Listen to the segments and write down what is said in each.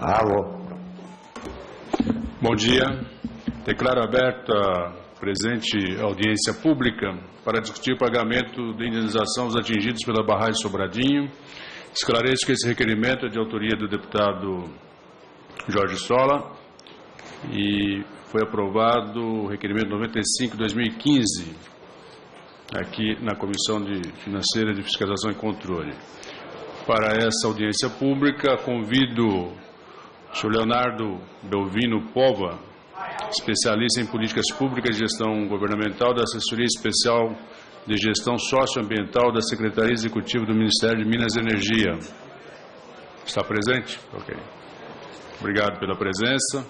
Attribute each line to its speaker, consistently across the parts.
Speaker 1: Alô.
Speaker 2: Bom dia. Declaro aberta a presente audiência pública para discutir o pagamento de indenização aos atingidos pela barragem Sobradinho. Esclareço que esse requerimento é de autoria do deputado Jorge Sola e foi aprovado o requerimento 95/2015 aqui na Comissão Financeira de Fiscalização e Controle. Para essa audiência pública, convido o senhor Leonardo Belvino Pova, especialista em políticas públicas e gestão governamental da Assessoria Especial de Gestão Socioambiental da Secretaria Executiva do Ministério de Minas e Energia. Está presente? Ok. Obrigado pela presença.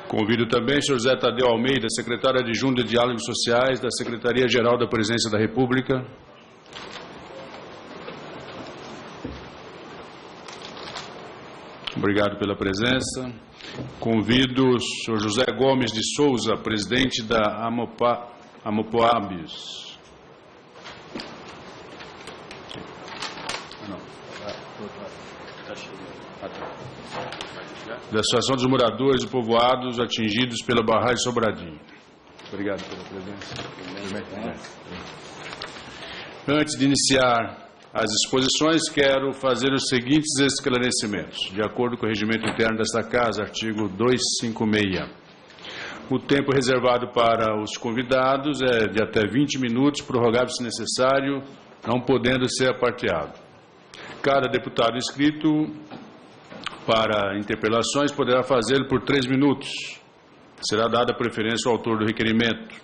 Speaker 2: Convido também o senhor José Tadeu Almeida, secretário adjunto de Diálogos Sociais da Secretaria-Geral da Presidência da República. Obrigado pela presença. Convido o senhor José Gomes de Souza, presidente da Amopoabios. Da Associação dos Moradores e Povoados atingidos pela barragem Sobradinho. Obrigado pela presença. Antes de iniciar as exposições, quero fazer os seguintes esclarecimentos. De acordo com o regimento interno desta Casa, artigo 256. O tempo reservado para os convidados é de até 20 minutos, prorrogável se necessário, não podendo ser aparteado. Cada deputado inscrito para interpelações poderá fazê-lo por 3 minutos. Será dada preferência ao autor do requerimento.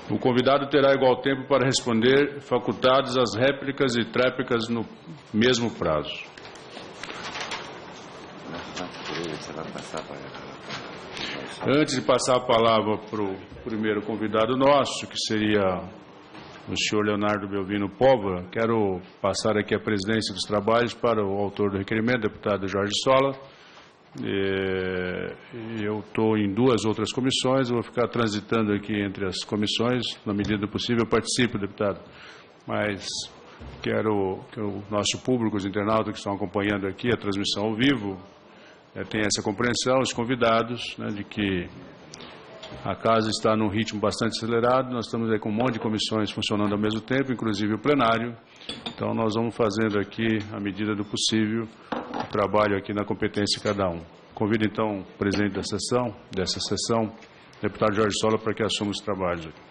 Speaker 2: O convidado terá igual tempo para responder, facultadas as réplicas e tréplicas no mesmo prazo. Antes de passar a palavra para o primeiro convidado nosso, que seria o senhor Leonardo Belvino Pova, quero passar aqui a presidência dos trabalhos para o autor do requerimento, deputado Jorge Sola. Eu estou em 2 outras comissões, vou ficar transitando aqui entre as comissões, na medida do possível eu participo, deputado, mas quero que o nosso público, os internautas que estão acompanhando aqui a transmissão ao vivo, tenha essa compreensão, os convidados, né, de que a casa está num ritmo bastante acelerado, nós estamos aí com um monte de comissões funcionando ao mesmo tempo, inclusive o plenário. Então, nós vamos fazendo aqui, à medida do possível, o trabalho aqui na competência de cada um. Convido, então, o presidente dessa sessão, deputado Jorge Sola, para que assuma os trabalhos aqui.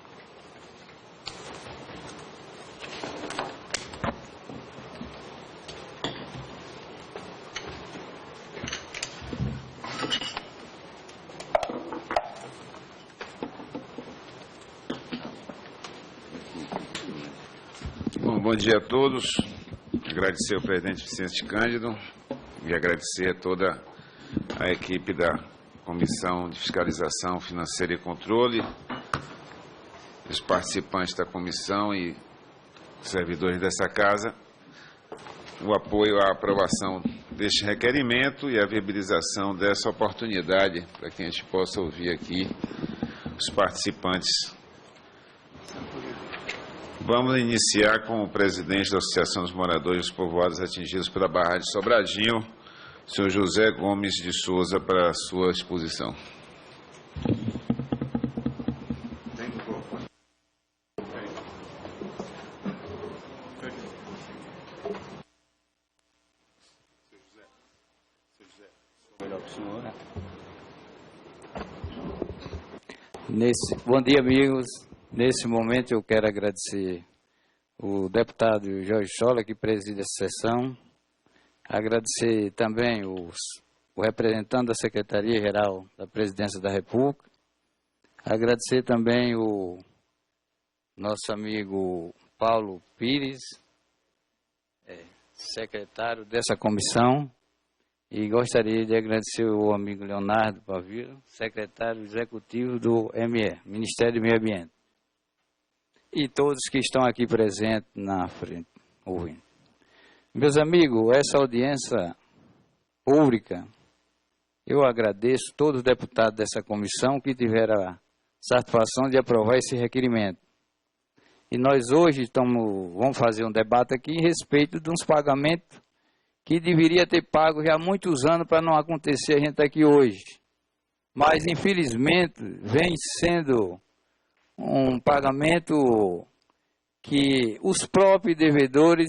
Speaker 3: Bom dia a todos. Agradecer ao presidente Vicente Cândido e agradecer a toda a equipe da Comissão de Fiscalização Financeira e Controle, os participantes da comissão e servidores dessa casa, o apoio à aprovação deste requerimento e a viabilização dessa oportunidade para que a gente possa ouvir aqui os participantes. Vamos iniciar com o presidente da Associação dos Moradores e Povoados atingidos pela barragem Sobradinho, senhor José Gomes de Souza, para a sua exposição.
Speaker 4: Bom dia, amigos. Nesse momento eu quero agradecer o deputado Jorge Sola, que preside essa sessão, agradecer também o representante da Secretaria-Geral da Presidência da República, agradecer também o nosso amigo Paulo Pires, secretário dessa comissão, e gostaria de agradecer o amigo Leonardo Pavilo, secretário executivo do ME, Ministério do Meio Ambiente. E todos que estão aqui presentes na frente, ouvindo. Meus amigos, essa audiência pública, eu agradeço todos os deputados dessa comissão que tiveram a satisfação de aprovar esse requerimento. E nós hoje vamos fazer um debate aqui a respeito de uns pagamentos que deveria ter pago já há muitos anos para não acontecer a gente estar aqui hoje. Mas, infelizmente, vem sendo um pagamento que os próprios devedores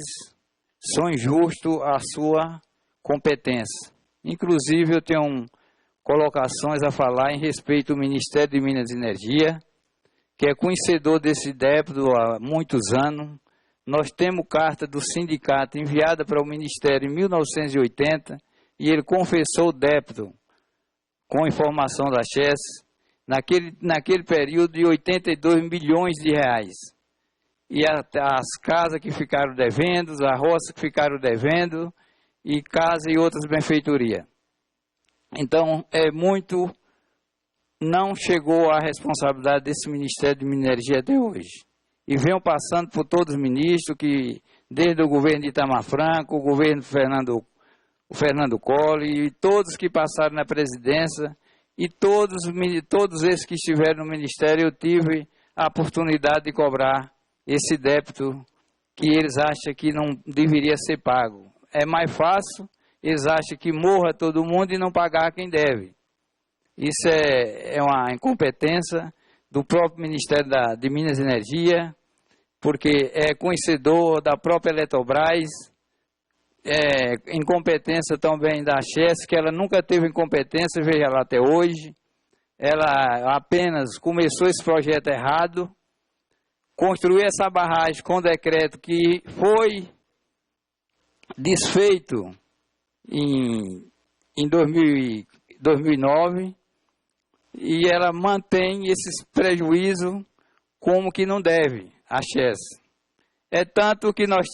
Speaker 4: são injustos à sua competência. Inclusive, eu tenho colocações a falar em respeito ao Ministério de Minas e Energia, que é conhecedor desse débito há muitos anos. Nós temos carta do sindicato enviada para o Ministério em 1980 e ele confessou o débito com informação da Chess naquele período de 82 milhões de reais. E as casas que ficaram devendo, as roças que ficaram devendo e casa e outras benfeitorias. Então, não chegou a responsabilidade desse Ministério de Mineria até hoje. E venham passando por todos os ministros, que desde o governo de Itamar Franco, o governo Fernando Collor, e todos que passaram na presidência, e todos esses que estiveram no Ministério, eu tive a oportunidade de cobrar esse débito que eles acham que não deveria ser pago. É mais fácil, eles acham que morra todo mundo e não pagar quem deve. Isso é uma incompetência do próprio Ministério de Minas e Energia, porque é conhecedor da própria Eletrobras, incompetência também da Chess, que ela nunca teve incompetência, veja lá até hoje. Ela apenas começou esse projeto errado, construiu essa barragem com decreto que foi desfeito em 2009, e ela mantém esses prejuízos como que não deve, a Chess. É tanto que nós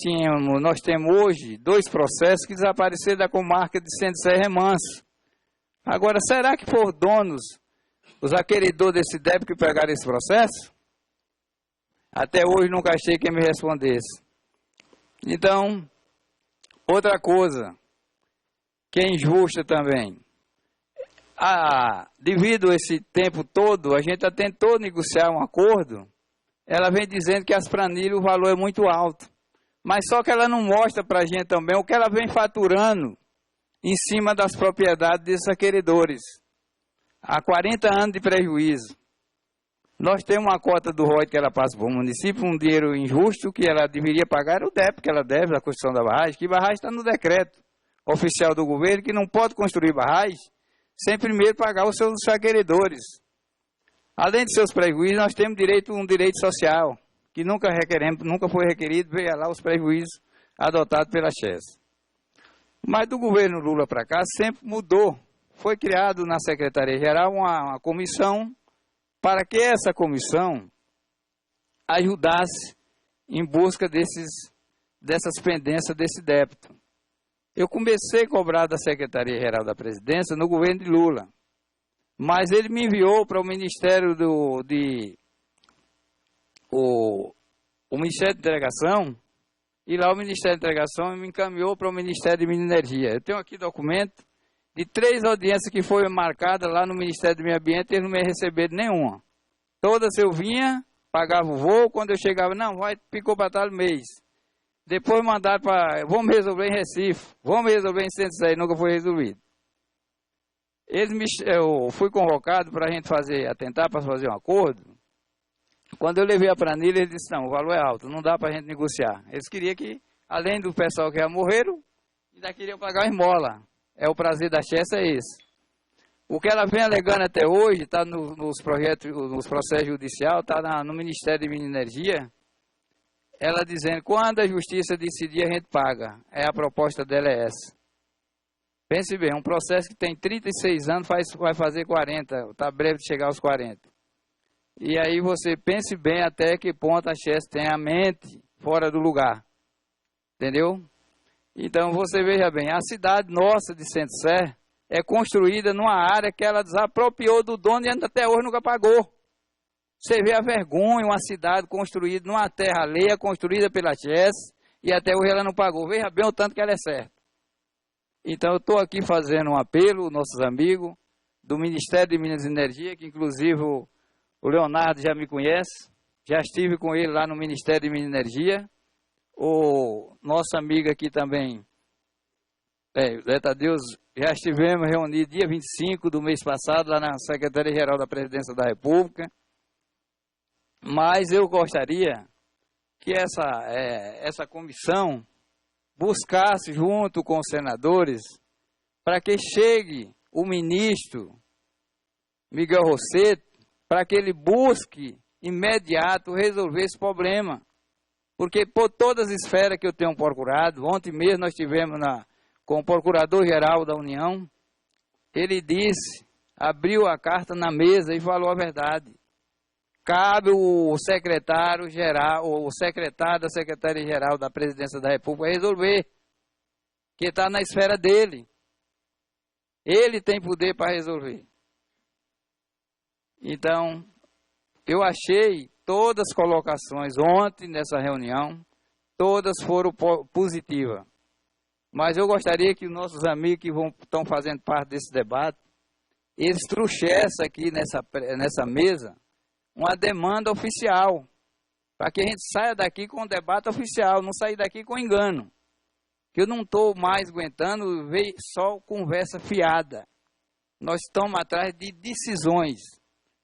Speaker 4: temos hoje 2 processos que desapareceram da comarca de Centro-Sé e Remanso. Agora, será que foram donos, os acreedores desse débito que pegaram esse processo? Até hoje nunca achei quem me respondesse. Então, outra coisa que é injusta também. Devido a esse tempo todo, a gente já tentou negociar um acordo. Ela vem dizendo que as planilhas, o valor é muito alto. Mas só que ela não mostra para a gente também o que ela vem faturando em cima das propriedades desses acreedores. Há 40 anos de prejuízo. Nós temos uma cota do ROI que ela passa para o município, um dinheiro injusto que ela deveria pagar, o débito que ela deve da construção da barragem, que barragem está no decreto oficial do governo, que não pode construir barragem sem primeiro pagar os seus acreedores. Além de seus prejuízos, nós temos um direito social, que nunca foi requerido, veja lá os prejuízos adotados pela Chess. Mas do governo Lula para cá sempre mudou. Foi criado na Secretaria-Geral uma comissão para que essa comissão ajudasse em busca dessas pendências desse débito. Eu comecei a cobrar da Secretaria-Geral da Presidência no governo de Lula, mas ele me enviou para o Ministério o Ministério de Integração, e lá o Ministério de Integração me encaminhou para o Ministério de Minas e Energia. Eu tenho aqui documento de 3 audiências que foram marcadas lá no Ministério do Meio Ambiente, e eles não me receberam nenhuma. Todas eu vinha, pagava o voo, quando eu chegava, ficou para tal mês. Depois mandaram para, vamos resolver em Recife, vamos resolver em Centro-Sé, nunca foi resolvido. Eu fui convocado para a gente tentar para fazer um acordo. Quando eu levei a planilha, eles disseram, não, o valor é alto, não dá para a gente negociar. Eles queriam que, além do pessoal que já morreram, ainda queriam pagar uma esmola. O prazer da Chess é esse. O que ela vem alegando até hoje, está nos processos judiciais, está no Ministério de Minas e Energia, ela dizendo, quando a justiça decidir, a gente paga. A proposta dela é essa. Pense bem, um processo que tem 36 anos, vai fazer 40, está breve de chegar aos 40. E aí você pense bem até que ponto a Chess tem a mente fora do lugar. Entendeu? Então você veja bem, a cidade nossa de Centro-Sé é construída numa área que ela desapropriou do dono e até hoje nunca pagou. Você vê a vergonha, uma cidade construída numa terra alheia, construída pela Chess, e até hoje ela não pagou. Veja bem o tanto que ela é certa. Então eu estou aqui fazendo um apelo, nossos amigos, do Ministério de Minas e Energia, que inclusive O Leonardo já me conhece, já estive com ele lá no Ministério de Minas e Energia. O nosso amigo aqui também, Deus, já estivemos reunidos dia 25 do mês passado, lá na Secretaria-Geral da Presidência da República. Mas eu gostaria que essa comissão buscasse, junto com os senadores, para que chegue o ministro Miguel Rosseto, para que ele busque imediato resolver esse problema. Porque por todas as esferas que eu tenho procurado, ontem mesmo nós tivemos com o Procurador-Geral da União, ele disse, abriu a carta na mesa e falou a verdade. Cabe o secretário-geral, o secretário da Secretaria-Geral da Presidência da República resolver, que está na esfera dele. Ele tem poder para resolver. Então, eu achei todas as colocações ontem nessa reunião, todas foram positivas. Mas eu gostaria que os nossos amigos que estão fazendo parte desse debate, eles trouxessem aqui nessa mesa uma demanda oficial, para que a gente saia daqui com um debate oficial, não sair daqui com engano. Que eu não estou mais aguentando ver só conversa fiada. Nós estamos atrás de decisões.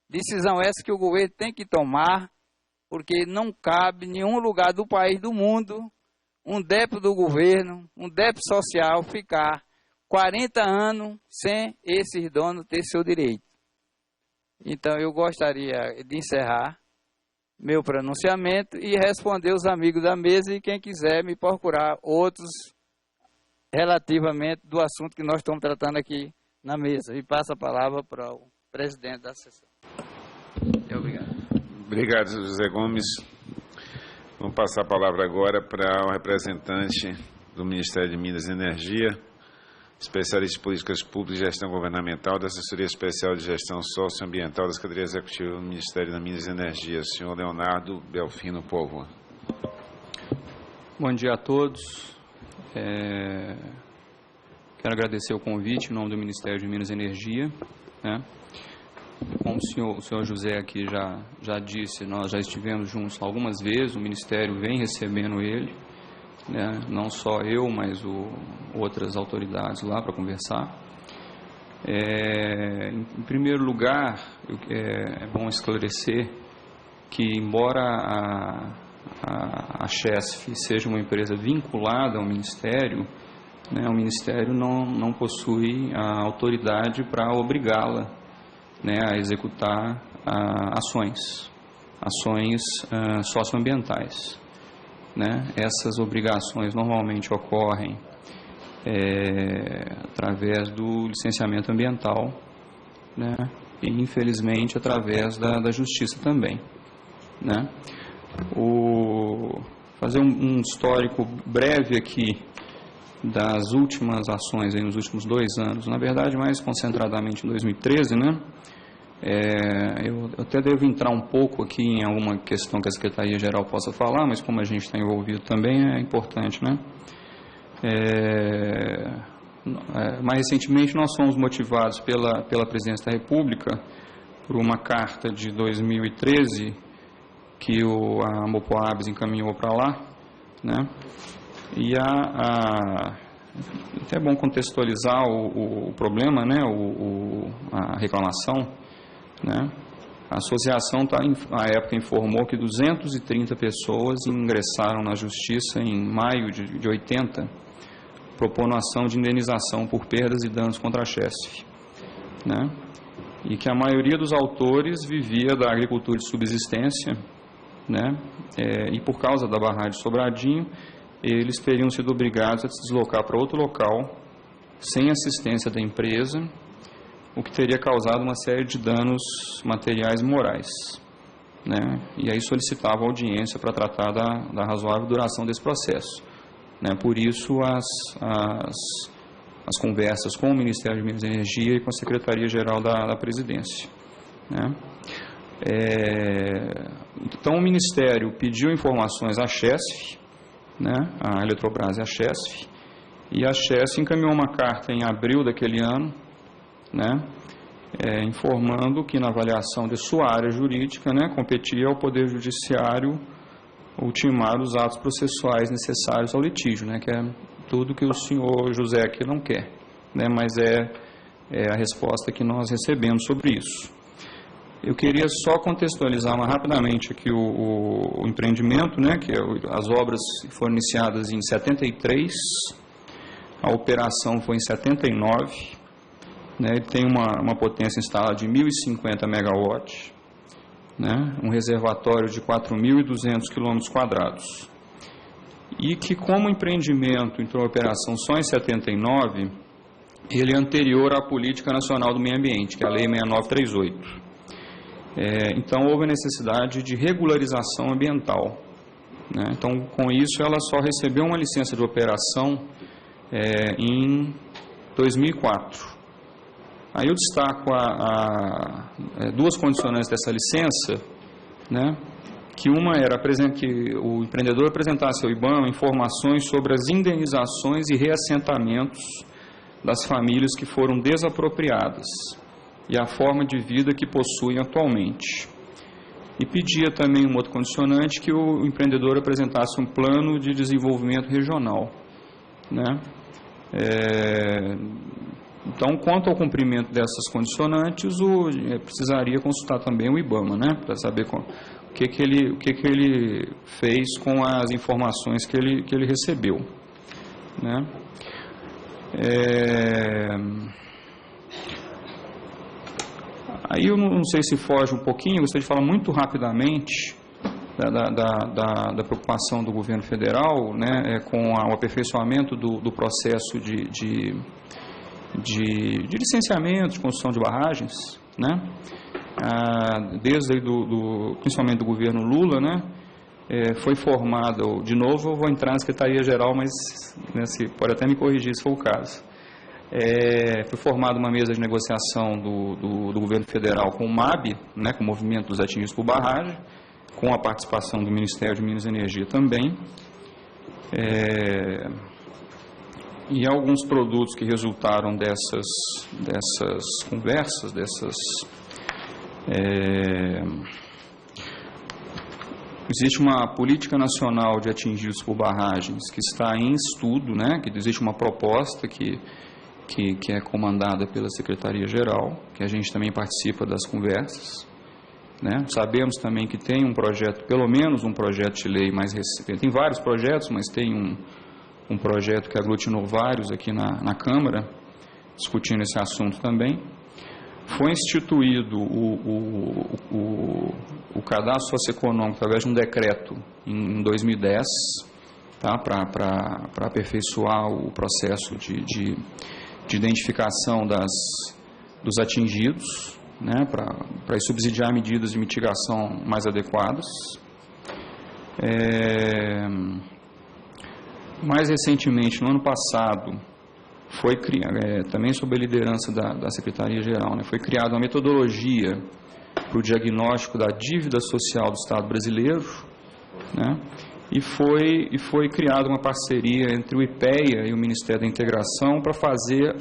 Speaker 4: Decisão essa que o governo tem que tomar, porque não cabe em nenhum lugar do país, do mundo, um débito do governo, um débito social, ficar 40 anos sem esses donos ter seu direito. Então, eu gostaria de encerrar meu pronunciamento e responder os amigos da mesa e quem quiser me procurar outros relativamente do assunto que nós estamos tratando aqui na mesa. E passo a palavra para o presidente da sessão. Obrigado.
Speaker 3: Obrigado, José Gomes. Vamos passar a palavra agora para o representante do Ministério de Minas e Energia, especialista em políticas públicas e gestão governamental, da Assessoria Especial de Gestão Socioambiental da Secretaria Executiva do Ministério da Minas e Energia, senhor Leonardo Belfino Póvoa.
Speaker 5: Bom dia a todos. Quero agradecer o convite em nome do Ministério de Minas e Energia. Como o senhor José aqui já disse, nós já estivemos juntos algumas vezes, o Ministério vem recebendo ele, não só eu, mas outras autoridades lá para conversar. Em primeiro lugar, é bom esclarecer que, embora a CHESF seja uma empresa vinculada ao Ministério, o Ministério não possui a autoridade para obrigá-la a executar ações socioambientais. Essas obrigações normalmente ocorrem através do licenciamento ambiental, e infelizmente através da justiça também. Fazer um histórico breve aqui das últimas ações nos últimos 2 anos, na verdade mais concentradamente em 2013, eu até devo entrar um pouco aqui em alguma questão que a Secretaria-Geral possa falar, mas como a gente está envolvido também, é importante, mais recentemente nós fomos motivados pela Presidência da República por uma carta de 2013 que a Amopoabs encaminhou para lá, e até é bom contextualizar o problema, a reclamação. A associação, à época, informou que 230 pessoas ingressaram na justiça em maio de 80, propondo ação de indenização por perdas e danos contra a CHESF. E que a maioria dos autores vivia da agricultura de subsistência, e por causa da barragem de Sobradinho, eles teriam sido obrigados a se deslocar para outro local, sem assistência da empresa, o que teria causado uma série de danos materiais e morais. E aí solicitava audiência para tratar da razoável duração desse processo. Por isso, as conversas com o Ministério de Minas e Energia e com a Secretaria-Geral da Presidência. Então, o Ministério pediu informações à CHESF, a Eletrobras e a CHESF, e a CHESF encaminhou uma carta em abril daquele ano, informando que na avaliação de sua área jurídica, né, competia ao Poder Judiciário ultimar os atos processuais necessários ao litígio, né, que é tudo que o senhor José aqui não quer, né, mas é a resposta que nós recebemos sobre isso. Eu queria só contextualizar mais rapidamente aqui o empreendimento, né, que as obras foram iniciadas em 73, a operação foi em 79, né, ele tem uma potência instalada de 1.050 megawatts, né, um reservatório de 4.200 km², e que como o empreendimento entrou em operação só em 79, ele é anterior à Política Nacional do Meio Ambiente, que é a Lei 6938. Então, houve a necessidade de regularização ambiental, né? Então, com isso, ela só recebeu uma licença de operação em 2004. Aí eu destaco duas condicionantes dessa licença, né? Que uma era que o empreendedor apresentasse ao IBAMA informações sobre as indenizações e reassentamentos das famílias que foram desapropriadas e a forma de vida que possuem atualmente. E pedia também um outro condicionante, que o empreendedor apresentasse um plano de desenvolvimento regional, né? Então, quanto ao cumprimento dessas condicionantes, precisaria consultar também o IBAMA, né, para saber o que ele fez com as informações que ele recebeu, né? Aí eu não sei se foge um pouquinho, eu gostaria de falar muito rapidamente da preocupação do governo federal, né, com o aperfeiçoamento do processo de licenciamento, de construção de barragens, né, desde principalmente do governo Lula, né, foi formado, de novo eu vou entrar na Secretaria-Geral, mas né, pode até me corrigir se for o caso. Foi formada uma mesa de negociação do governo federal com o MAB, né, com o Movimento dos Atingidos por Barragem, com a participação do Ministério de Minas e Energia também. E alguns produtos que resultaram dessas conversas, existe uma política nacional de atingidos por barragens que está em estudo, né, que existe uma proposta que é comandada pela Secretaria-Geral, que a gente também participa das conversas, né? Sabemos também que tem um projeto, pelo menos um projeto de lei mais recente, tem vários projetos, mas tem um projeto que aglutinou vários aqui na Câmara, discutindo esse assunto também. Foi instituído o cadastro socioeconômico através de um decreto em 2010, tá? Para aperfeiçoar o processo de identificação dos atingidos, né, para subsidiar medidas de mitigação mais adequadas. Mais recentemente, no ano passado, foi também sob a liderança da Secretaria-Geral, né, foi criada uma metodologia para o diagnóstico da dívida social do Estado brasileiro, né, e foi criada uma parceria entre o IPEA e o Ministério da Integração para fazer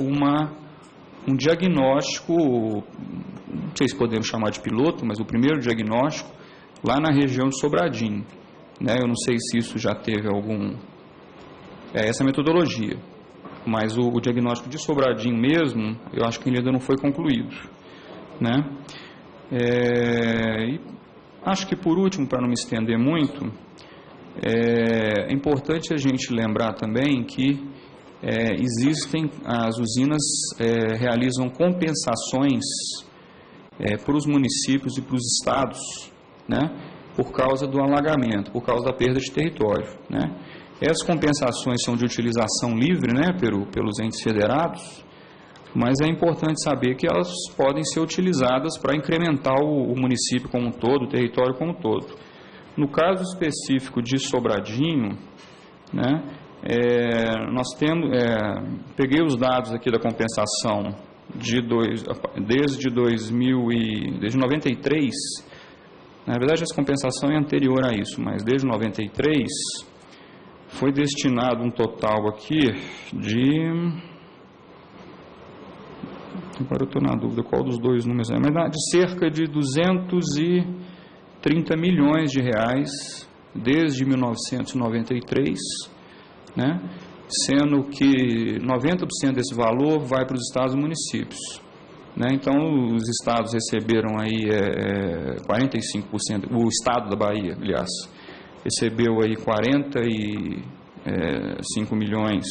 Speaker 5: um diagnóstico, não sei se podemos chamar de piloto, mas o primeiro diagnóstico lá na região de Sobradinho, né? Eu não sei se isso já teve essa metodologia, mas o diagnóstico de Sobradinho mesmo, eu acho que ele ainda não foi concluído, né? E acho que por último, para não me estender muito, é importante a gente lembrar também que existem, as usinas realizam compensações para os municípios e para os estados, né, por causa do alagamento, por causa da perda de território, né. Essas compensações são de utilização livre, né, pelos entes federados, mas é importante saber que elas podem ser utilizadas para incrementar o município como um todo, o território como um todo. No caso específico de Sobradinho, né, nós temos, peguei os dados aqui da compensação desde 93, na verdade essa compensação é anterior a isso, mas desde 93 foi destinado um total aqui de Agora eu estou na dúvida qual dos dois números é, mas de cerca de 230 milhões de reais desde 1993, né? Sendo que 90% desse valor vai para os estados e municípios. Né? Então, os estados receberam aí 45%, o estado da Bahia, aliás, recebeu aí 45 milhões,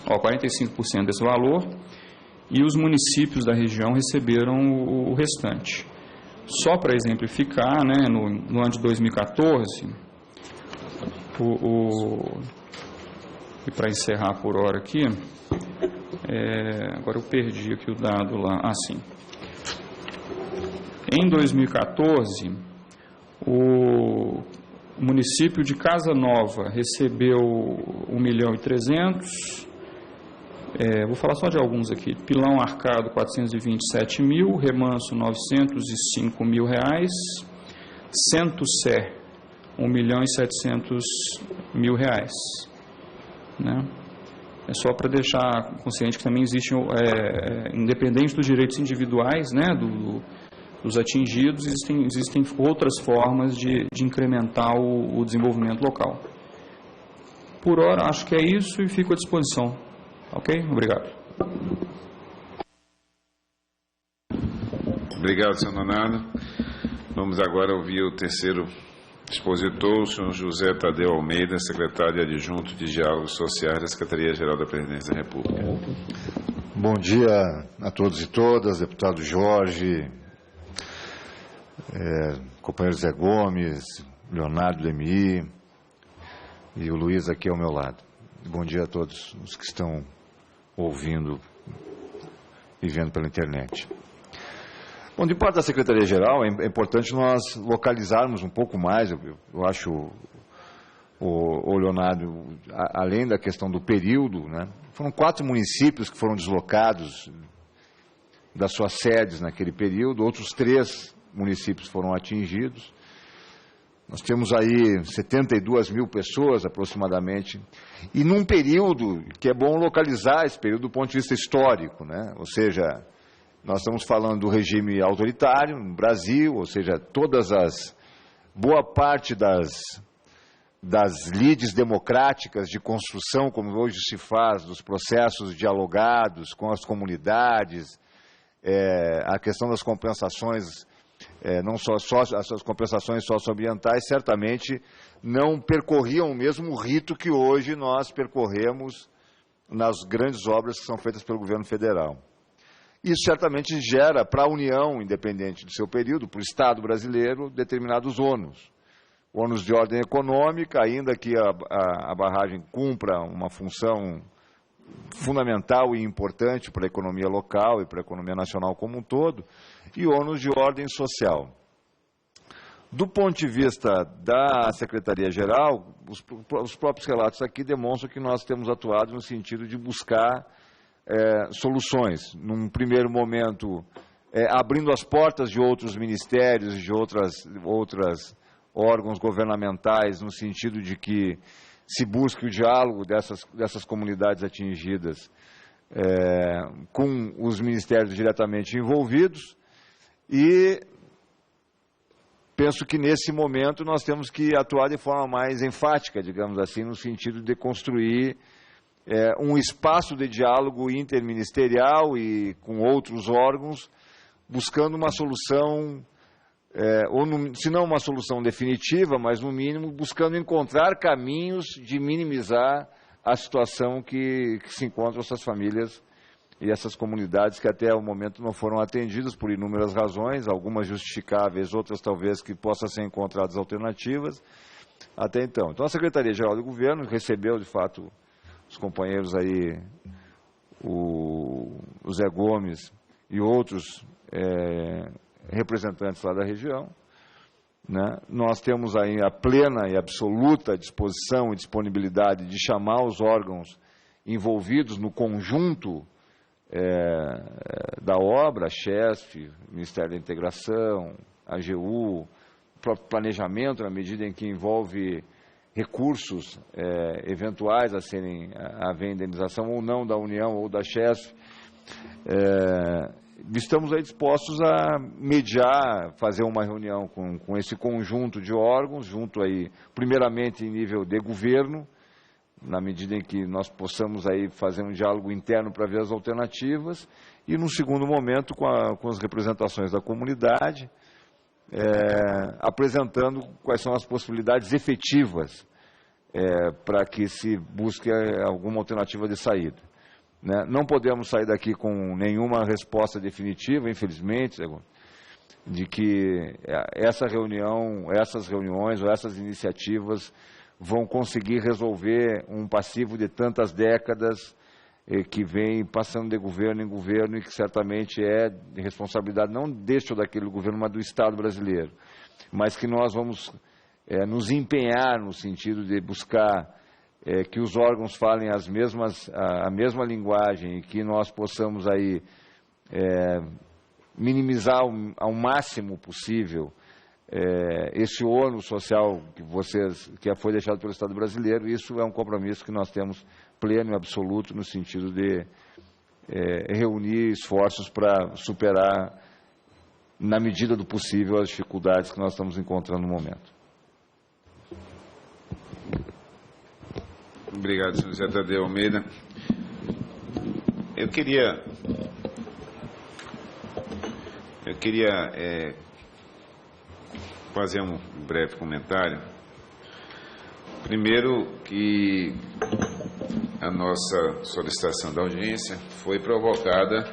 Speaker 5: 45% desse valor, e os municípios da região receberam o restante. Só para exemplificar, né, no ano de 2014, e para encerrar por hora aqui, agora eu perdi aqui o dado lá, sim. Em 2014, o município de Casa Nova recebeu 1.300.000, vou falar só de alguns aqui, Pilão Arcado 427 mil, Remanso 905 mil reais, Centro-Sé 1.700.000 reais, né? É só para deixar consciente que também existe, independente dos direitos individuais, né, dos atingidos, existem outras formas de incrementar o desenvolvimento local. Por hora, acho que é isso e fico à disposição. Ok? Obrigado.
Speaker 3: Obrigado, senhor Nonato. Vamos agora ouvir o terceiro expositor, o senhor José Tadeu Almeida, secretário adjunto de Diálogos Sociais da Secretaria-Geral da Presidência da República.
Speaker 1: Bom dia a todos e todas, deputado Jorge, companheiro Zé Gomes, Leonardo do MI e o Luiz aqui ao meu lado. Bom dia a todos os que estão ouvindo e vendo pela internet. Bom, de parte da Secretaria-Geral, é importante nós localizarmos um pouco mais, eu acho, o Leonardo, além da questão do período, né? Foram 4 municípios que foram deslocados das suas sedes naquele período, outros 3 municípios foram atingidos. Nós temos aí 72 mil pessoas aproximadamente, e num período que é bom localizar esse período do ponto de vista histórico, né? Ou seja, nós estamos falando do regime autoritário no Brasil, ou seja, boa parte das lides democráticas de construção, como hoje se faz, dos processos dialogados com as comunidades, a questão das compensações, não só as compensações socioambientais, certamente não percorriam o mesmo rito que hoje nós percorremos nas grandes obras que são feitas pelo governo federal. Isso certamente gera para a União, independente do seu período, para o Estado brasileiro, determinados ônus. Ônus de ordem econômica, ainda que a barragem cumpra uma função fundamental e importante para a economia local e para a economia nacional como um todo, e ônus de ordem social. Do ponto de vista da Secretaria-Geral, os próprios relatos aqui demonstram que nós temos atuado no sentido de buscar soluções. Num primeiro momento, abrindo as portas de outros ministérios, de outras órgãos governamentais, no sentido de que se busque o diálogo dessas comunidades atingidas com os ministérios diretamente envolvidos, e penso que nesse momento nós temos que atuar de forma mais enfática, digamos assim, no sentido de construir um espaço de diálogo interministerial e com outros órgãos, buscando uma solução, se não uma solução definitiva, mas no mínimo buscando encontrar caminhos de minimizar a situação que se encontram essas famílias e essas comunidades que até o momento não foram atendidas por inúmeras razões, algumas justificáveis, outras talvez que possam ser encontradas alternativas até então. Então a Secretaria-Geral do Governo recebeu, de fato, os companheiros aí, o Zé Gomes e outros representantes lá da região, né? Nós temos aí a plena e absoluta disposição e disponibilidade de chamar os órgãos envolvidos no conjunto da obra, a CHESF, Ministério da Integração, a AGU, o próprio planejamento, na medida em que envolve recursos eventuais a haver indenização ou não da União ou da CHESF, estamos aí dispostos a mediar, fazer uma reunião com esse conjunto de órgãos, junto aí, primeiramente em nível de governo, na medida em que nós possamos aí fazer um diálogo interno para ver as alternativas, e num segundo momento com as representações da comunidade, apresentando quais são as possibilidades efetivas para que se busque alguma alternativa de saída. Né? Não podemos sair daqui com nenhuma resposta definitiva, infelizmente, de que essas reuniões ou essas iniciativas vão conseguir resolver um passivo de tantas décadas que vem passando de governo em governo e que certamente é de responsabilidade não deste ou daquele governo, mas do Estado brasileiro. Mas que nós vamos nos empenhar no sentido de buscar que os órgãos falem a mesma linguagem e que nós possamos aí minimizar ao máximo possível esse ônus social que foi deixado pelo Estado brasileiro. Isso é um compromisso que nós temos pleno e absoluto no sentido de reunir esforços para superar, na medida do possível, as dificuldades que nós estamos encontrando no momento.
Speaker 3: Obrigado, senhor José Tadeu Almeida. Eu queria fazer um breve comentário. Primeiro, que a nossa solicitação da audiência foi provocada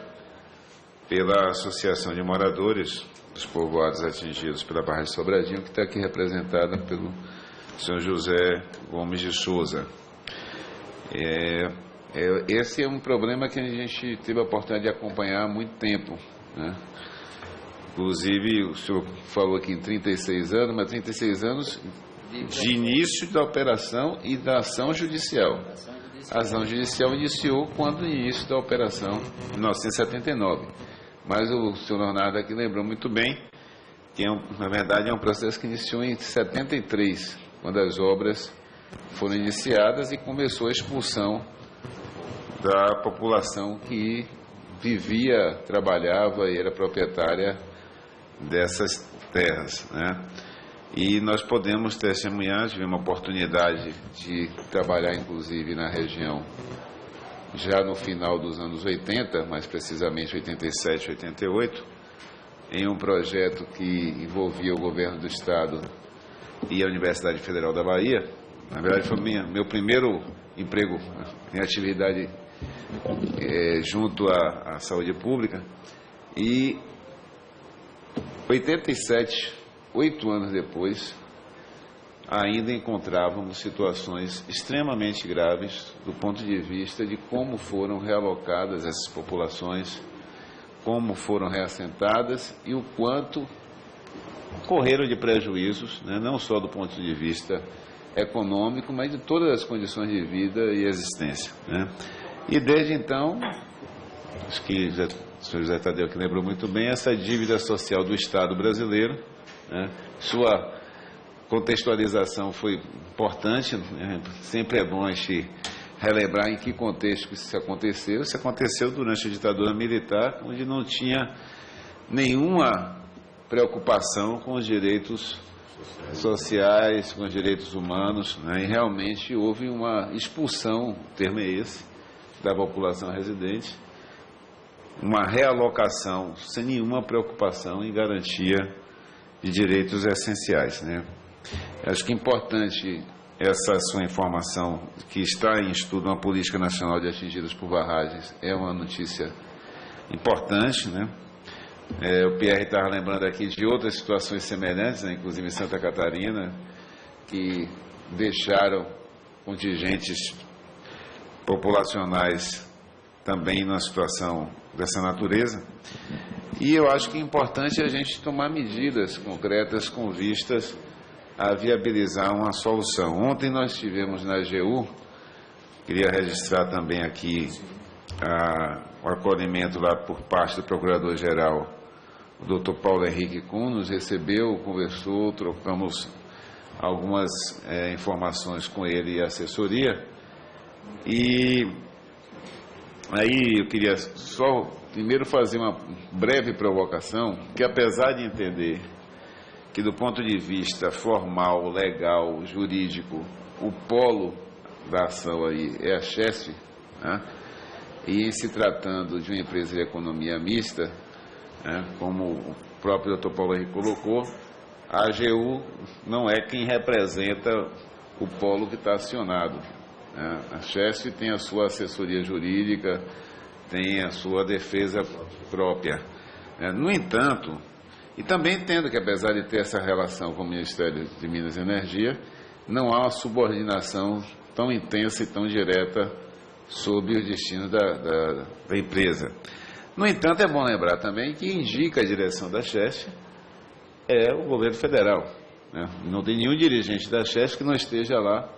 Speaker 3: pela Associação de Moradores dos Povoados Atingidos pela Barragem de Sobradinho, que está aqui representada pelo senhor José Gomes de Souza. Esse é um problema que a gente teve a oportunidade de acompanhar há muito tempo, né? Inclusive, o senhor falou aqui em 36 anos, mas 36 anos de início da operação e da ação judicial. A ação judicial iniciou quando o início da operação, em 1979. Mas o senhor Leonardo aqui lembrou muito bem que, na verdade, é um processo que iniciou em 73, quando as obras foram iniciadas e começou a expulsão da população que vivia, trabalhava e era proprietária dessas terras, né? E nós podemos testemunhar, tivemos uma oportunidade de trabalhar inclusive na região já no final dos anos 80, mais precisamente 87, 88, em um projeto que envolvia o governo do estado e a Universidade Federal da Bahia. Na verdade foi meu primeiro emprego em atividade junto à saúde pública. E 87, 8 anos depois, ainda encontrávamos situações extremamente graves do ponto de vista de como foram realocadas essas populações, como foram reassentadas e o quanto correram de prejuízos, né, não só do ponto de vista econômico, mas de todas as condições de vida e existência, né? E desde então, acho que o senhor José Tadeu que lembrou muito bem, essa dívida social do Estado brasileiro, né, sua contextualização foi importante, né? Sempre é bom a gente relembrar em que contexto isso aconteceu. Isso aconteceu durante a ditadura militar, onde não tinha nenhuma preocupação com os direitos sociais, com os direitos humanos, né? E realmente houve uma expulsão, o termo é esse, da população residente, uma realocação sem nenhuma preocupação em garantia de direitos essenciais, né? Acho que é importante essa sua informação, que está em estudo uma política nacional de atingidos por barragens, é uma notícia importante, né? O Pierre estava lembrando aqui de outras situações semelhantes, né, inclusive em Santa Catarina, que deixaram contingentes populacionais também numa situação dessa natureza. E eu acho que é importante a gente tomar medidas concretas com vistas a viabilizar uma solução. Ontem nós tivemos na AGU, queria registrar também aqui o acolhimento lá por parte do Procurador-Geral, o Dr. Paulo Henrique Kuhn, nos recebeu, conversou, trocamos algumas informações com ele e a assessoria. E aí eu queria só primeiro fazer uma breve provocação, que apesar de entender que do ponto de vista formal, legal, jurídico, o polo da ação aí é a Chesf, né? E se tratando de uma empresa de economia mista, né, como o próprio Dr. Paulo Henrique colocou, a AGU não é quem representa o polo que está acionado. Né? A Chesf tem a sua assessoria jurídica, tem a sua defesa própria. No entanto, e também entendo que apesar de ter essa relação com o Ministério de Minas e Energia, não há uma subordinação tão intensa e tão direta sobre os destinos da empresa. No entanto, é bom lembrar também que indica a direção da Chesf é o governo federal. Né? Não tem nenhum dirigente da Chesf que não esteja lá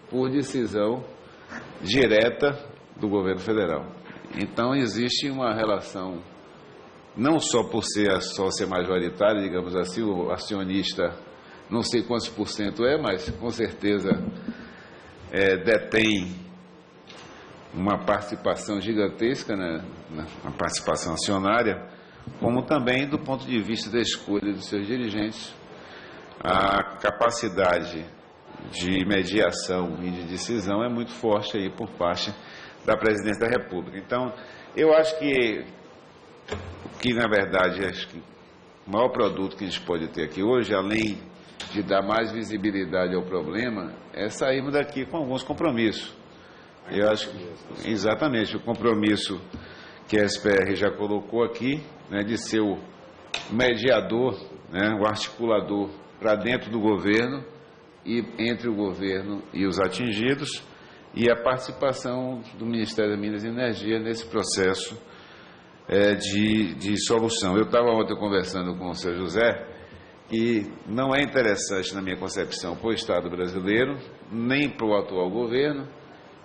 Speaker 3: por decisão direta do governo federal. Então, existe uma relação, não só por ser a sócia majoritária, digamos assim, o acionista, não sei quantos por cento mas com certeza detém uma participação gigantesca, né, uma participação acionária, como também do ponto de vista da escolha dos seus dirigentes, a capacidade de mediação e de decisão é muito forte aí por parte da Presidência da República. Então, eu acho que na verdade, acho que o maior produto que a gente pode ter aqui hoje, além de dar mais visibilidade ao problema, é sairmos daqui com alguns compromissos. Eu acho que, exatamente, o compromisso que a SPR já colocou aqui, né, de ser o mediador, né, o articulador para dentro do governo e entre o governo e os atingidos, e a participação do Ministério das Minas e Energia nesse processo de solução. Eu estava ontem conversando com o Sr. José, que não é interessante, na minha concepção, para o Estado brasileiro, nem para o atual governo,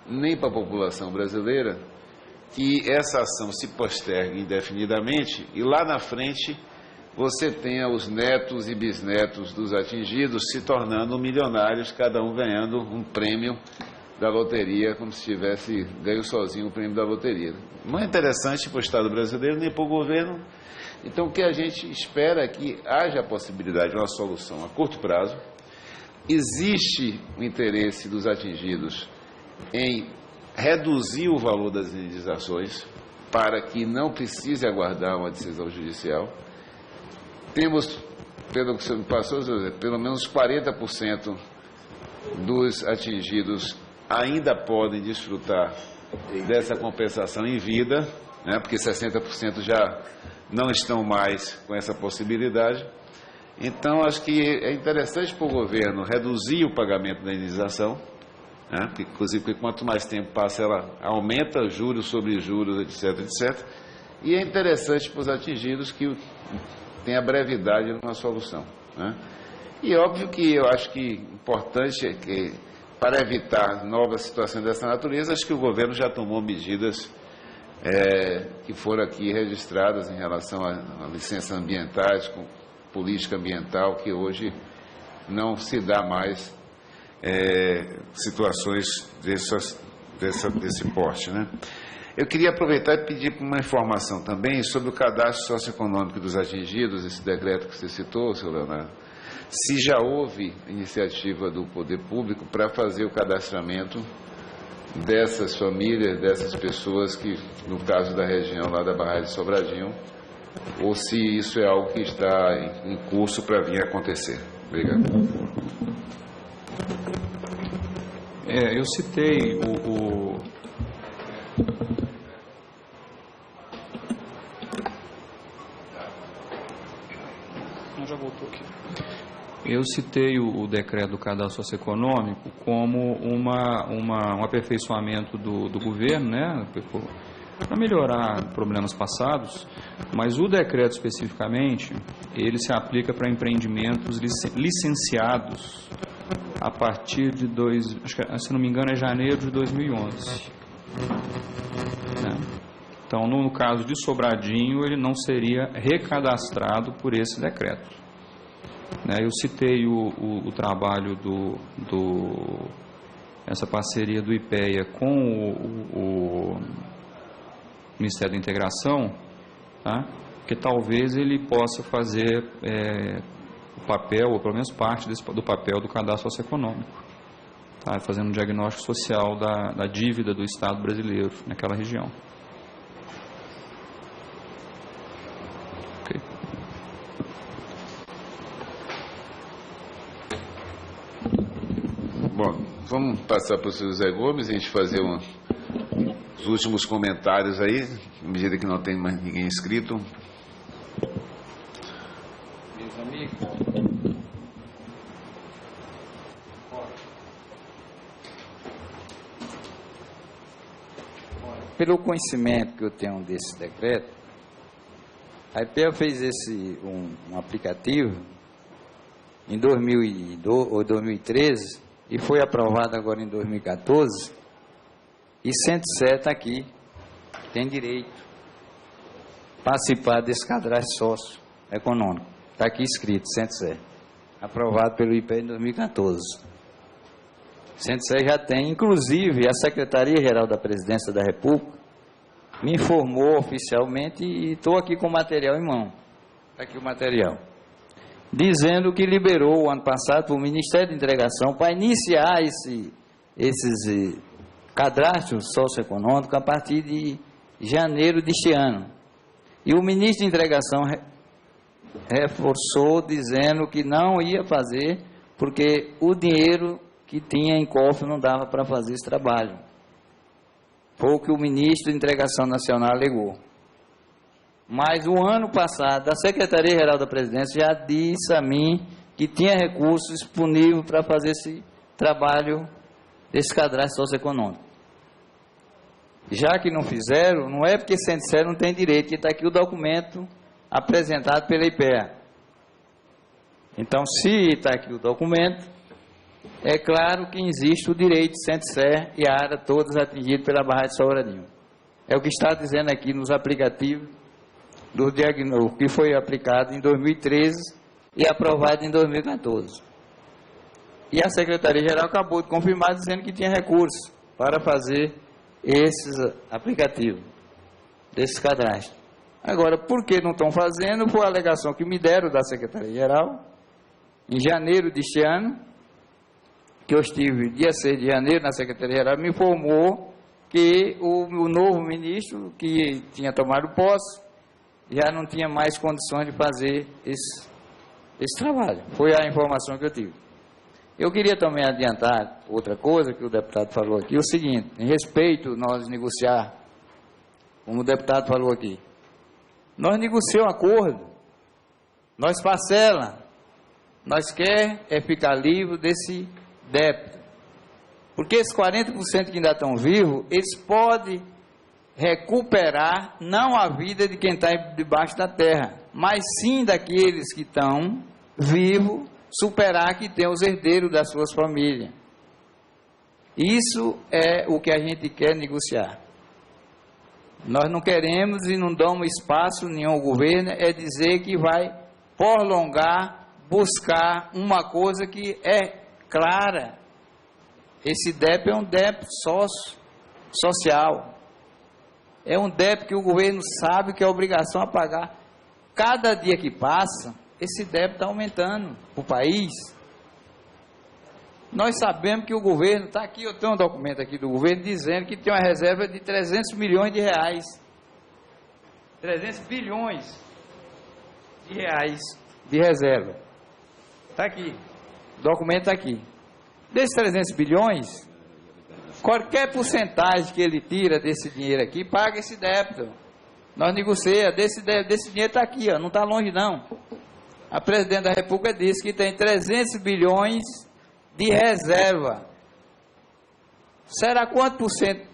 Speaker 3: nem para a população brasileira, que essa ação se postergue indefinidamente e lá na frente você tenha os netos e bisnetos dos atingidos se tornando milionários, cada um ganhando um prêmio da loteria, como se tivesse ganho sozinho o prêmio da loteria. Não é interessante para o Estado brasileiro, nem para o governo. Então, o que a gente espera é que haja a possibilidade de uma solução a curto prazo. Existe o interesse dos atingidos em reduzir o valor das indenizações para que não precise aguardar uma decisão judicial. Temos, pelo que você me passou, José, pelo menos 40% dos atingidos ainda podem desfrutar dessa compensação em vida, né, porque 60% já não estão mais com essa possibilidade. Então, acho que é interessante para o governo reduzir o pagamento da indenização, né, porque, inclusive, porque quanto mais tempo passa, ela aumenta juros sobre juros, etc, etc. E é interessante para os atingidos que tenha brevidade numa solução. Né? E óbvio que eu acho que importante é que, para evitar novas situações dessa natureza, acho que o governo já tomou medidas que foram aqui registradas em relação a licenças ambientais, com política ambiental, que hoje não se dá mais situações desse porte. Né? Eu queria aproveitar e pedir uma informação também sobre o cadastro socioeconômico dos atingidos, esse decreto que você citou, senhor Leonardo. Se já houve iniciativa do poder público para fazer o cadastramento dessas famílias, dessas pessoas que, no caso da região lá da Barragem de Sobradinho, ou se isso é algo que está em curso para vir a acontecer. Obrigado.
Speaker 5: Eu citei já voltou aqui. Eu citei o decreto do cadastro socioeconômico como um aperfeiçoamento do governo, né, para melhorar problemas passados, mas o decreto especificamente, ele se aplica para empreendimentos licenciados a partir de se não me engano, é janeiro de 2011. Né? Então, no caso de Sobradinho, ele não seria recadastrado por esse decreto. Eu citei o trabalho essa parceria do IPEA com o Ministério da Integração, tá? Que talvez ele possa fazer o papel, ou pelo menos parte do papel do cadastro socioeconômico, tá? Fazendo um diagnóstico social da dívida do Estado brasileiro naquela região. Okay.
Speaker 3: Bom, vamos passar para o senhor Zé Gomes, a gente fazer os últimos comentários aí, à medida que não tem mais ninguém inscrito.
Speaker 4: Meus amigos, pelo conhecimento que eu tenho desse decreto, a IPEA fez um aplicativo em 2012 ou 2013 e foi aprovado agora em 2014, e Centro-Sé está aqui, tem direito a participar desse cadastro socioeconômico. Está aqui escrito, Centro-Sé, aprovado pelo IPEA em 2014. Centro-Sé já tem, inclusive a Secretaria-Geral da Presidência da República me informou oficialmente, e estou aqui com o material em mão. Está aqui o material. Dizendo que liberou o ano passado para o Ministério da Integração para iniciar esses cadastros socioeconômicos a partir de janeiro deste ano. E o ministro da Integração reforçou dizendo que não ia fazer porque o dinheiro que tinha em cofre não dava para fazer esse trabalho. Foi o que o ministro da Integração Nacional alegou. Mas o ano passado, a Secretaria-Geral da Presidência já disse a mim que tinha recursos disponíveis para fazer esse trabalho desse cadastro socioeconômico. Já que não fizeram, não é porque Centro-Sé não tem direito, que está aqui o documento apresentado pela IPEA. Então, se está aqui o documento, é claro que existe o direito de Centro-Sé e a área todas atingidas pela barragem de Sobradinho. É o que está dizendo aqui nos aplicativos do diagnóstico que foi aplicado em 2013 e aprovado em 2014. E a Secretaria-Geral acabou de confirmar dizendo que tinha recursos para fazer esses aplicativos, desses cadastros. Agora, por que não estão fazendo? Foi a alegação que me deram da Secretaria-Geral em janeiro deste ano, que eu estive dia 6 de janeiro na Secretaria-Geral, me informou que o novo ministro, que tinha tomado posse, já não tinha mais condições de fazer esse trabalho. Foi a informação que eu tive. Eu queria também adiantar outra coisa que o deputado falou aqui, o seguinte, em respeito nós negociar, como o deputado falou aqui, nós negociamos acordo, nós parcela, nós quer ficar livre desse débito. Porque esses 40% que ainda estão vivos, eles podem recuperar não a vida de quem está debaixo da terra, mas sim daqueles que estão vivos, superar que tem os herdeiros das suas famílias. Isso é o que a gente quer negociar. Nós não queremos e não damos espaço nenhum ao governo, é dizer que vai prolongar, buscar uma coisa que é clara. Esse débito é um débito social. É um débito que o governo sabe que é obrigação a pagar. Cada dia que passa, esse débito está aumentando para o país. Nós sabemos que o governo, está aqui, eu tenho um documento aqui do governo dizendo que tem uma reserva de 300 milhões de reais. 300 bilhões de reais de reserva. Está aqui, o documento está aqui. Desses 300 bilhões, qualquer porcentagem que ele tira desse dinheiro aqui, paga esse débito. Nós negociamos, desse dinheiro está aqui, ó, não está longe não. A presidente da República disse que tem 300 bilhões de reserva. Será quanto por cento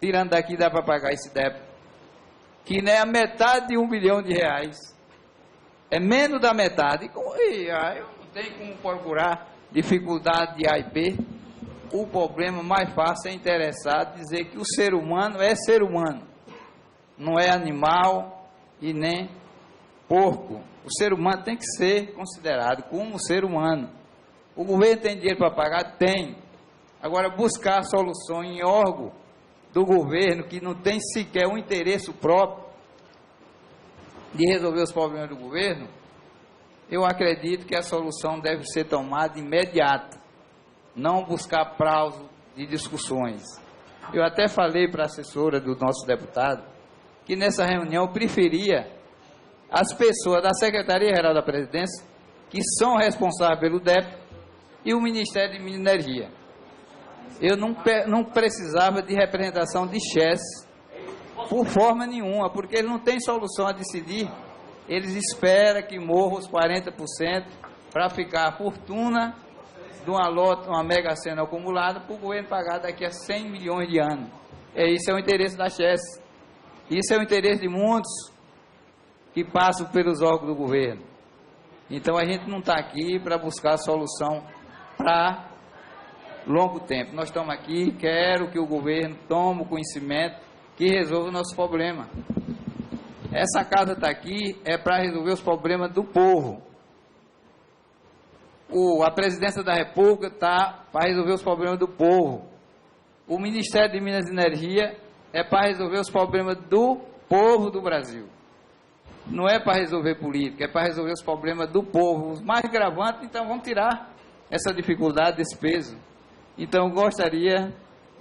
Speaker 4: tirando daqui dá para pagar esse débito? Que nem a metade de 1 bilhão de reais. É menos da metade. Eu não tenho como procurar dificuldade de AIP. O problema mais fácil é interessado dizer que o ser humano é ser humano. Não é animal e nem porco. O ser humano tem que ser considerado como ser humano. O governo tem dinheiro para pagar? Tem. Agora, buscar soluções em órgão do governo que não tem sequer um interesse próprio, de resolver os problemas do governo, eu acredito que a solução deve ser tomada imediata, não buscar prazo de discussões. Eu até falei para a assessora do nosso deputado que nessa reunião eu preferia as pessoas da Secretaria-Geral da Presidência, que são responsáveis pelo DEP, e o Ministério de Minas e Energia. Eu não precisava de representação de chefes, por forma nenhuma, porque eles não têm solução a decidir. Eles esperam que morra os 40% para ficar a fortuna de uma mega sena acumulada para o governo pagar daqui a 100 milhões de anos. Isso é o interesse da chefes. Isso é o interesse de muitos que passam pelos órgãos do governo. Então a gente não está aqui para buscar solução para longo tempo. Nós estamos aqui, quero que o governo tome o conhecimento que resolva o nosso problema. Essa casa está aqui para resolver os problemas do povo. A presidência da República está para resolver os problemas do povo. O Ministério de Minas e Energia é para resolver os problemas do povo do Brasil. Não é para resolver política, é para resolver os problemas do povo. Os mais gravantes, então, vamos tirar essa dificuldade, esse peso. Então, eu gostaria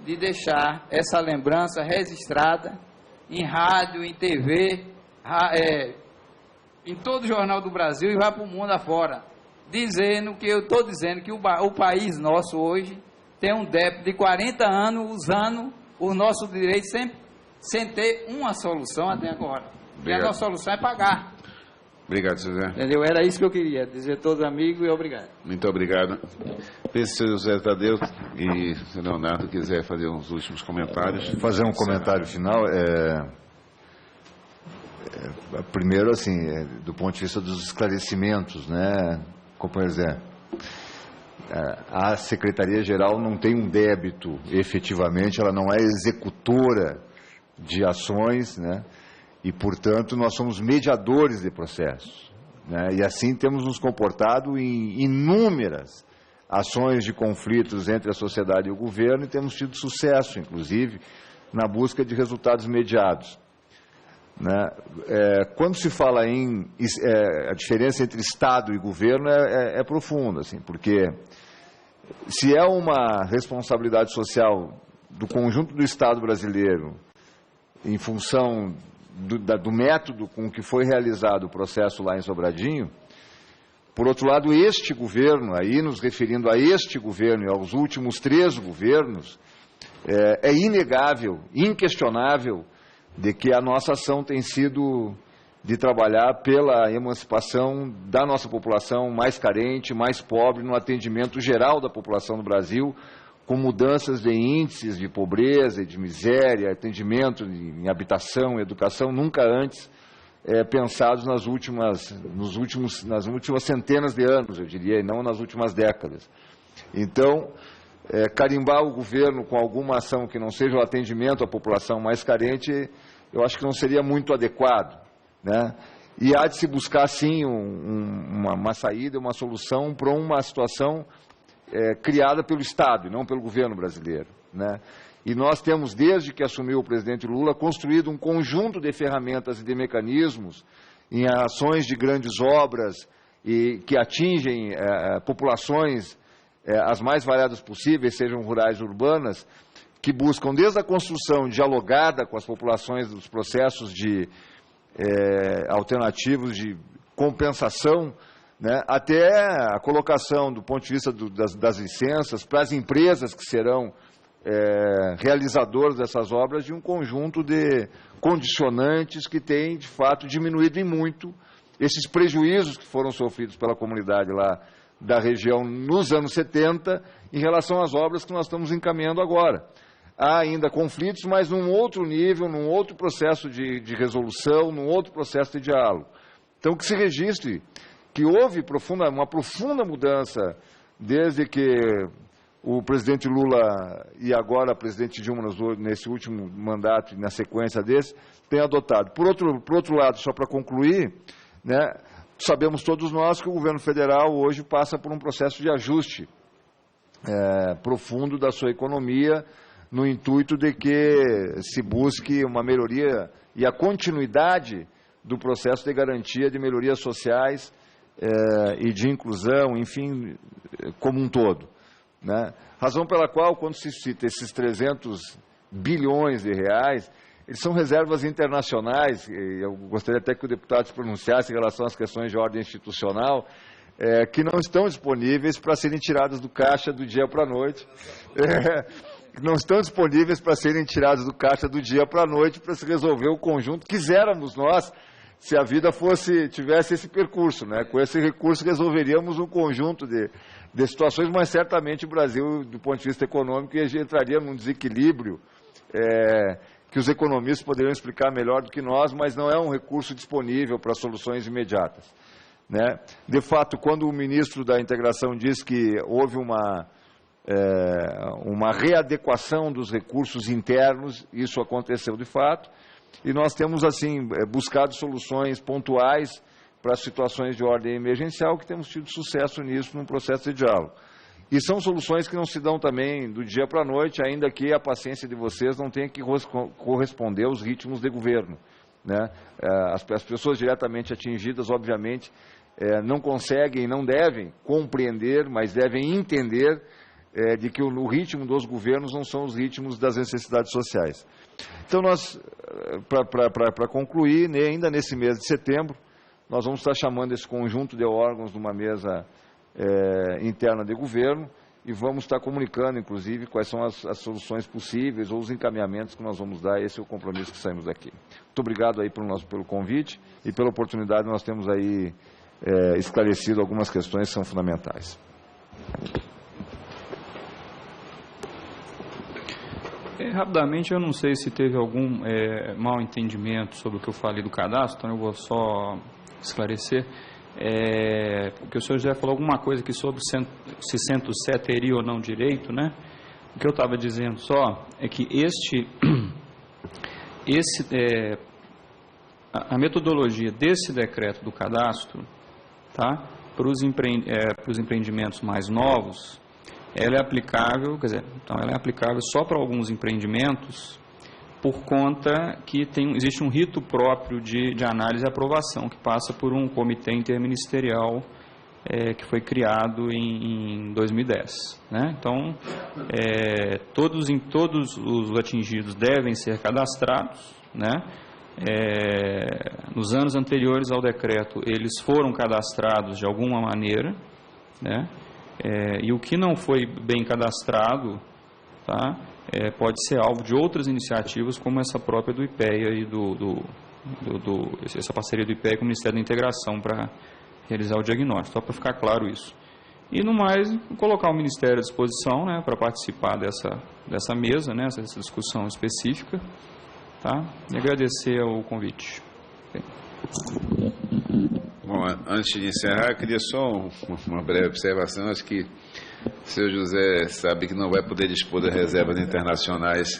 Speaker 4: de deixar essa lembrança registrada em rádio, em TV, em todo o jornal do Brasil e vai para o mundo afora, dizendo que eu estou dizendo que o país nosso hoje tem um débito de 40 anos usando os nossos direitos sem ter uma solução até agora. Obrigado. E a nossa solução é pagar.
Speaker 3: Obrigado, José.
Speaker 4: Entendeu? Era isso que eu queria dizer a todos amigos e obrigado.
Speaker 3: Muito obrigado. Se o José Tadeu e o senhor Leonardo quiser fazer uns últimos comentários.
Speaker 1: Fazer um comentário final. Primeiro, assim, do ponto de vista dos esclarecimentos, né, companheiro Zé? A Secretaria-Geral não tem um débito, efetivamente, ela não é executora de ações, né? E, portanto, nós somos mediadores de processos, né? E assim temos nos comportado em inúmeras ações de conflitos entre a sociedade e o governo e temos tido sucesso, inclusive, na busca de resultados mediados, né? Quando se fala a diferença entre Estado e governo é profunda, assim, porque se é uma responsabilidade social do conjunto do Estado brasileiro em função do método com que foi realizado o processo lá em Sobradinho, por outro lado, este governo, aí nos referindo a este governo e aos últimos 3 governos, é inegável, inquestionável, de que a nossa ação tem sido de trabalhar pela emancipação da nossa população mais carente, mais pobre, no atendimento geral da população do Brasil, com mudanças de índices de pobreza e de miséria, atendimento em habitação, educação, nunca antes pensados nas últimas centenas de anos, eu diria, e não nas últimas décadas. Então, carimbar o governo com alguma ação que não seja o atendimento à população mais carente, eu acho que não seria muito adequado, né? E há de se buscar, sim, uma saída, uma solução para uma situação criada pelo Estado e não pelo governo brasileiro, né? E nós temos, desde que assumiu o presidente Lula, construído um conjunto de ferramentas e de mecanismos em ações de grandes obras e que atingem populações as mais variadas possíveis, sejam rurais ou urbanas, que buscam desde a construção dialogada com as populações dos processos de alternativos de compensação, né, até a colocação do ponto de vista das licenças para as empresas que serão realizadoras dessas obras de um conjunto de condicionantes que tem, de fato, diminuído em muito esses prejuízos que foram sofridos pela comunidade lá da região nos anos 70 em relação às obras que nós estamos encaminhando agora. Há ainda conflitos, mas num outro nível, num outro processo de resolução, num outro processo de diálogo. Então, que se registre que houve uma profunda mudança desde que o presidente Lula e agora a presidente Dilma, nesse último mandato e na sequência desse, têm adotado. Por outro lado, só para concluir, né, sabemos todos nós que o governo federal hoje passa por um processo de ajuste profundo da sua economia, no intuito de que se busque uma melhoria e a continuidade do processo de garantia de melhorias sociais e de inclusão, enfim, como um todo, né? Razão pela qual, quando se cita esses 300 bilhões de reais, eles são reservas internacionais, e eu gostaria até que o deputado se pronunciasse em relação às questões de ordem institucional, que não estão disponíveis para serem tiradas do caixa do dia para a noite, não estão disponíveis para serem tiradas do caixa do dia para a noite para se resolver o conjunto. Quiséramos nós, se a vida tivesse esse percurso, né? Com esse recurso resolveríamos um conjunto de situações, mas certamente o Brasil, do ponto de vista econômico, entraria num desequilíbrio que os economistas poderiam explicar melhor do que nós, mas não é um recurso disponível para soluções imediatas, né? De fato, quando o ministro da Integração diz que houve uma readequação dos recursos internos, isso aconteceu de fato, e nós temos, assim, buscado soluções pontuais para situações de ordem emergencial, que temos tido sucesso nisso num processo de diálogo. E são soluções que não se dão também do dia para a noite, ainda que a paciência de vocês não tenha que corresponder aos ritmos de governo, né? As pessoas diretamente atingidas, obviamente, não conseguem, não devem compreender, mas devem entender de que o ritmo dos governos não são os ritmos das necessidades sociais. Então, nós, para concluir, ainda nesse mês de setembro, nós vamos estar chamando esse conjunto de órgãos numa mesa interna de governo e vamos estar comunicando, inclusive, quais são as soluções possíveis ou os encaminhamentos que nós vamos dar. Esse é o compromisso que saímos daqui. Muito obrigado aí pelo convite e pela oportunidade. Nós temos aí esclarecido algumas questões que são fundamentais.
Speaker 5: Rapidamente, eu não sei se teve algum mal entendimento sobre o que eu falei do cadastro, então eu vou só esclarecer. Porque o senhor José falou alguma coisa aqui sobre se Centro-Sé teria ou não direito, né? O que eu estava dizendo só é que a metodologia desse decreto do cadastro, tá, para os empreendimentos mais novos, ela é aplicável, então ela é aplicável só para alguns empreendimentos, por conta que existe um rito próprio de análise e aprovação, que passa por um comitê interministerial que foi criado em 2010. Né? Então, todos os atingidos devem ser cadastrados. Né? Nos anos anteriores ao decreto, eles foram cadastrados de alguma maneira, né? E o que não foi bem cadastrado, tá, pode ser alvo de outras iniciativas, como essa própria do IPEA e essa parceria do IPEA com o Ministério da Integração para realizar o diagnóstico, só para ficar claro isso. E, no mais, colocar o Ministério à disposição, né, para participar dessa mesa, né, essa discussão específica, tá, e agradecer o convite.
Speaker 3: Bom, antes de encerrar, eu queria só uma breve observação. Acho que o senhor José sabe que não vai poder dispor de reservas internacionais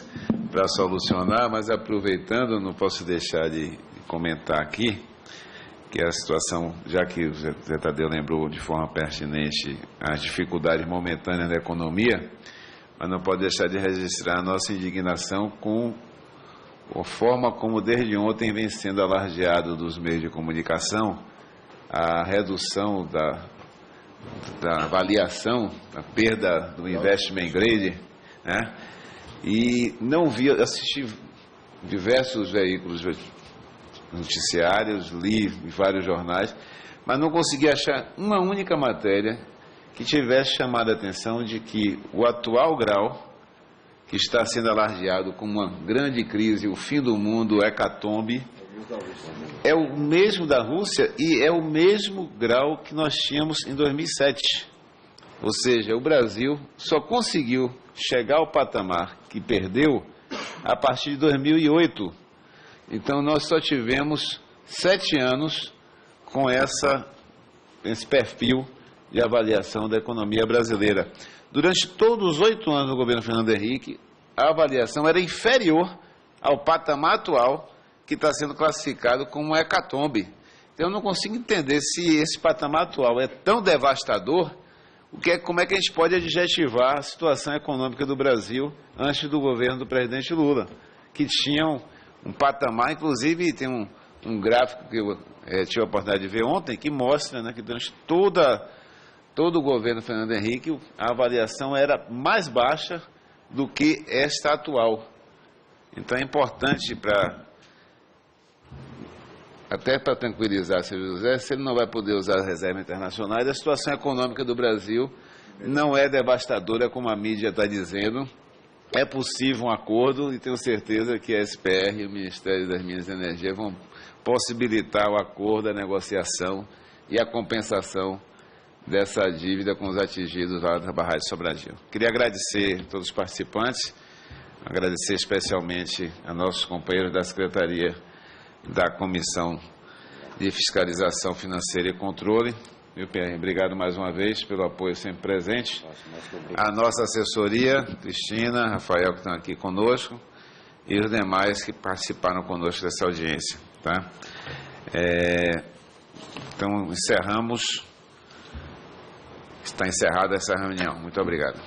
Speaker 3: para solucionar, mas aproveitando, não posso deixar de comentar aqui que a situação, já que o Zé Tadeu lembrou de forma pertinente as dificuldades momentâneas da economia, mas não pode deixar de registrar a nossa indignação com a forma como desde ontem vem sendo alardeado dos meios de comunicação a redução da avaliação, da perda do investment grade, né? E não vi, assisti diversos veículos noticiários, li em vários jornais, mas não consegui achar uma única matéria que tivesse chamado a atenção de que o atual grau, que está sendo alardeado como uma grande crise, o fim do mundo, hecatombe, é o mesmo da Rússia e é o mesmo grau que nós tínhamos em 2007. Ou seja, o Brasil só conseguiu chegar ao patamar que perdeu a partir de 2008. Então, nós só tivemos 7 anos com esse perfil de avaliação da economia brasileira. Durante todos os 8 anos do governo Fernando Henrique, a avaliação era inferior ao patamar atual, que está sendo classificado como hecatombe. Então, eu não consigo entender se esse patamar atual é tão devastador, como é que a gente pode adjetivar a situação econômica do Brasil antes do governo do presidente Lula, que tinha um patamar, inclusive tem um gráfico que eu tive a oportunidade de ver ontem, que mostra, né, que durante todo o governo Fernando Henrique, a avaliação era mais baixa do que esta atual. Então é importante até para tranquilizar o Sérgio José, se ele não vai poder usar as reservas internacionais, a situação econômica do Brasil não é devastadora como a mídia está dizendo. É possível um acordo e tenho certeza que a SPR e o Ministério das Minas e Energia vão possibilitar o acordo, a negociação e a compensação dessa dívida com os atingidos lá da barragem de Sobradinho. Queria agradecer a todos os participantes, agradecer especialmente a nossos companheiros da Secretaria da Comissão de Fiscalização Financeira e Controle. Viu, PR? Obrigado mais uma vez pelo apoio sempre presente. A nossa assessoria, Cristina, Rafael, que estão aqui conosco, e os demais que participaram conosco dessa audiência. Tá? Então, está encerrada essa reunião. Muito obrigado.